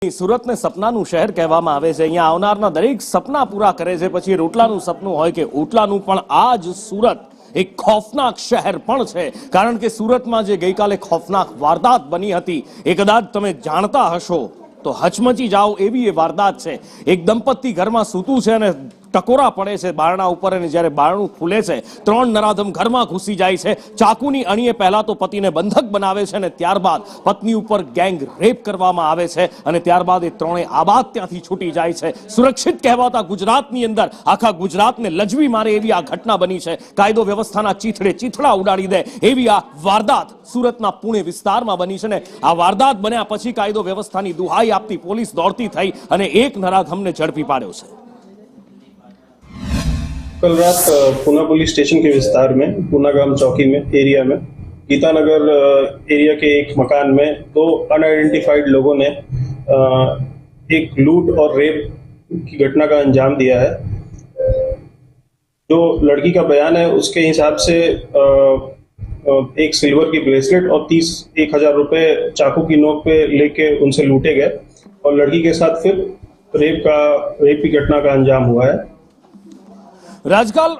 નહીં, સુરતને સપનાનું શહેર કહેવામાં આવે છે। અહીંયા આવનારના દરેક સપના પૂરા કરે છે, પછી રોટલાનું સપનું હોય કે ઓટલાનું, પણ આ જ સુરત એક ખોફનાક શહેર પણ છે। કારણ કે સુરતમાં જે ગઈકાલે ખોફનાક વારદાત બની હતી એ કદાચ તમે જાણતા હશો તો હચમચી જાઓ એવી એ વારદાત છે। એક દંપતી ઘરમાં સૂતું છે અને ટકોરા પડે છે બારણા ઉપર, અને જ્યારે બારણું ખુલે છે ત્રણ નરાધમ ઘરમાં ઘૂસી જાય છે। ચાકુની અણીએ પહેલા તો પતિને બંધક બનાવે છે અને ત્યારબાદ પત્ની ઉપર ગેંગ રેપ કરવામાં આવે છે અને ત્યારબાદ એ ત્રણેય આબાદ ત્યાંથી છૂટી જાય છે। સુરક્ષિત કહેવાતા ગુજરાતની અંદર આખા ગુજરાતને લજવી મારે એવી આ ઘટના બની છે। કાયદો વ્યવસ્થાના ચીથડે ચીથડા ઉડાડી દે એવી આ વારદાત સુરતના પુણે વિસ્તારમાં બની છે ને આ વારદાત બન્યા પછી કાયદો વ્યવસ્થાની દુહાઈ આપતી પોલીસ દોડતી થઈ અને એક નરાધમને ઝડપી પાડ્યો છે। कल रात पूना पुलिस स्टेशन के विस्तार में पूनागाम चौकी में एरिया में गीतानगर एरिया के एक मकान में दो अनआइडेंटिफाइड लोगों ने एक लूट और रेप की घटना का अंजाम दिया है। जो लड़की का बयान है उसके हिसाब से एक सिल्वर की ब्रेसलेट और 1,000 रुपए चाकू की नोक पे लेके उनसे लूटे गए और लड़की के साथ फिर रेप की घटना का अंजाम हुआ है। રાજકાલ